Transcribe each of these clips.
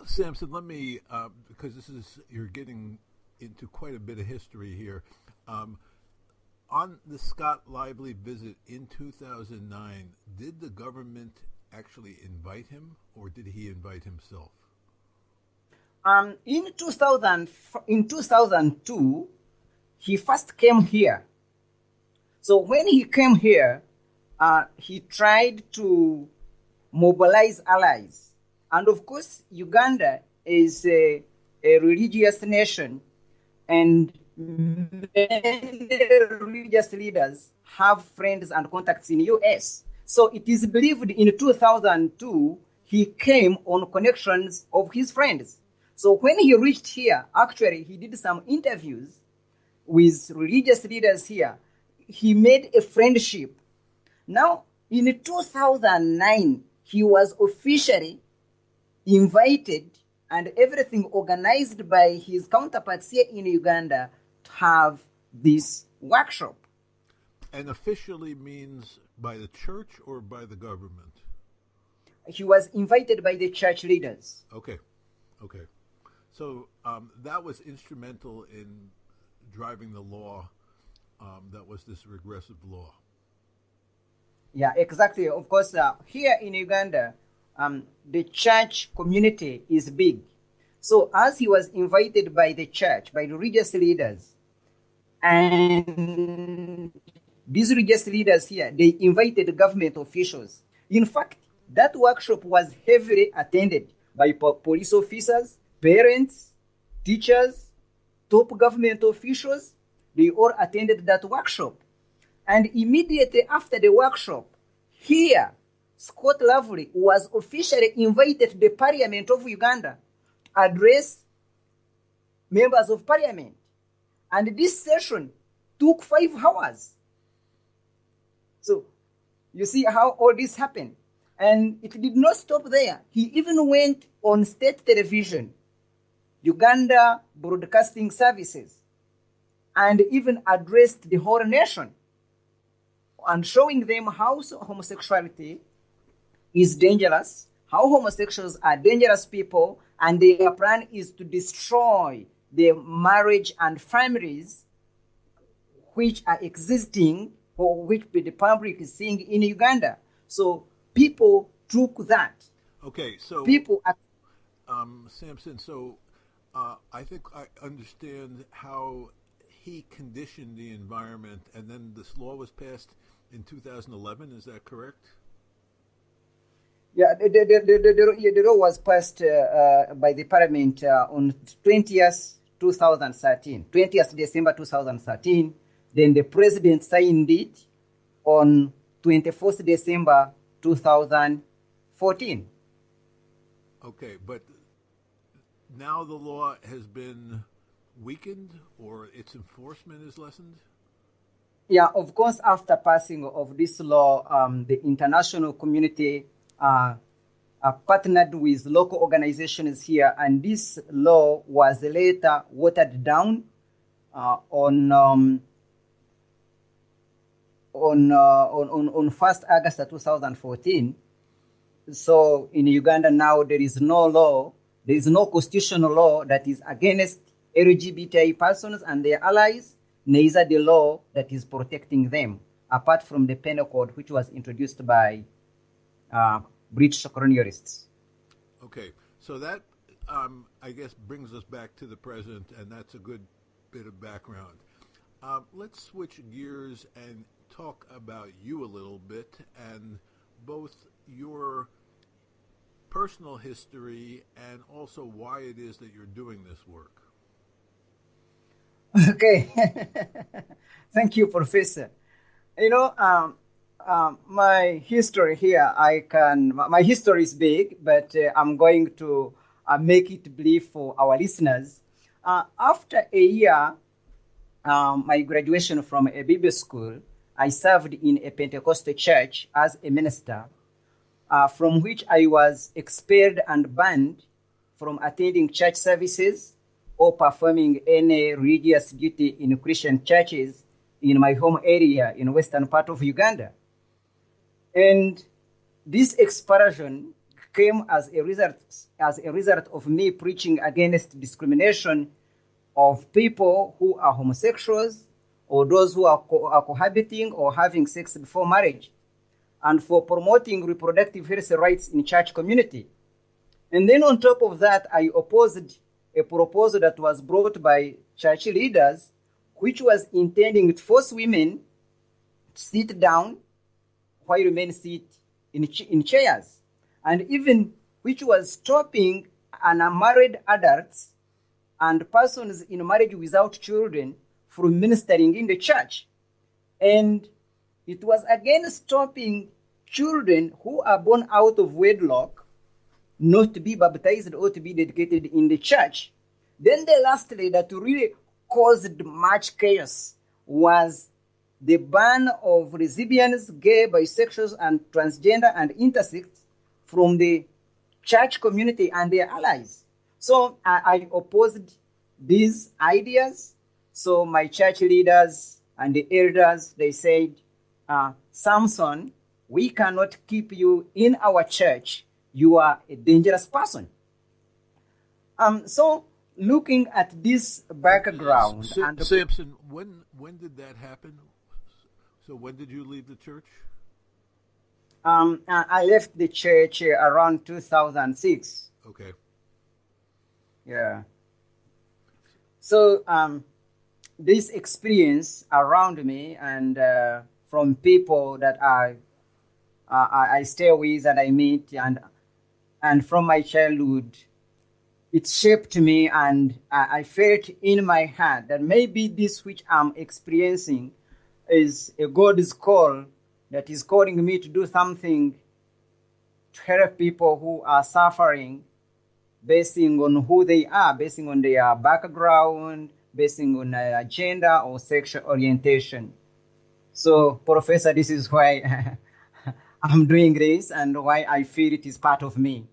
Samson, let me, because you're getting into quite a bit of history here. Um, on the Scott Lively visit in 2009, did the government actually invite him, or did he invite himself? In 2002, he first came here. So when he came here, he tried to mobilize allies. And of course, Uganda is a religious nation, and many religious leaders have friends and contacts in US. So it is believed in 2002, he came on connections of his friends. So when he reached here, actually, he did some interviews with religious leaders here. He made a friendship. Now, in 2009, he was officially invited and everything organized by his counterparts here in Uganda to have this workshop. And officially means by the church or by the government? He was invited by the church leaders. Okay. So that was instrumental in driving the law that was this regressive law. Yeah, exactly. Of course, here in Uganda, the church community is big. So as he was invited by the church, by the religious leaders, and these religious leaders here, they invited government officials. In fact, that workshop was heavily attended by police officers, parents, teachers, top government officials. They all attended that workshop. And immediately after the workshop, here, Scott Lovely was officially invited to the Parliament of Uganda to address members of Parliament. And this session took 5 hours. So you see how all this happened. And it did not stop there. He even went on state television, Uganda Broadcasting Services, and even addressed the whole nation and showing them how homosexuality is dangerous, how homosexuals are dangerous people, and their plan is to destroy the marriage and families which are existing or which the public is seeing in Uganda. So people took that. Okay, so people are, Samson, so I think I understand how he conditioned the environment, and then this law was passed in 2011. Is that correct? Yeah, the law was passed by the Parliament on 20th December 2013. Then the President signed it on 24th December 2014. Okay, but now the law has been weakened, or its enforcement is lessened? Yeah, of course, after passing of this law, the international community partnered with local organizations here, and this law was later watered down on 1st August 2014. So in Uganda now there is no law, there is no constitutional law that is against LGBTI persons and their allies, neither the law that is protecting them, apart from the penal code which was introduced by British colonialists. Okay, so that I guess brings us back to the present, and that's a good bit of background. Let's switch gears and talk about you a little bit, and both your personal history and also why it is that you're doing this work. Okay, thank you, Professor. You know, my history here, my history is big, but I'm going to make it brief for our listeners. After a year, my graduation from a Bible school, I served in a Pentecostal church as a minister, from which I was expelled and banned from attending church services or performing any religious duty in Christian churches in my home area in western part of Uganda. And this expulsion came as a result of me preaching against discrimination of people who are homosexuals or those who are cohabiting or having sex before marriage, and for promoting reproductive health rights in church community. And then on top of that, I opposed a proposal that was brought by church leaders, which was intending to force women to sit down while men sit in chairs, and even which was stopping unmarried adults and persons in marriage without children from ministering in the church. And it was again stopping children who are born out of wedlock not to be baptized or to be dedicated in the church. Then the lastly that really caused much chaos was the ban of lesbians, gay, bisexuals, and transgender and intersex from the church community and their allies. So I opposed these ideas. So my church leaders and the elders, they said, Samson, we cannot keep you in our church. You are a dangerous person. So looking at this background, Samson, when did that happen? So when did you leave the church? I left the church around 2006. Okay. Yeah. So this experience around me and from people that I stay with and I meet and from my childhood, it shaped me, and I felt in my heart that maybe this which I'm experiencing is a God's call that is calling me to do something to help people who are suffering basing on who they are, basing on their background, basing on their gender or sexual orientation. So, Professor, this is why I'm doing this and why I feel it is part of me.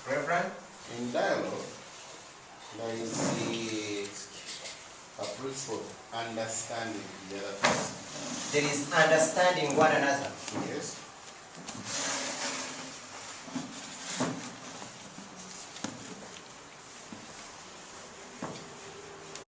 Reverend, in dialogue, there is a principle understanding the other person. There is understanding one another. Yes.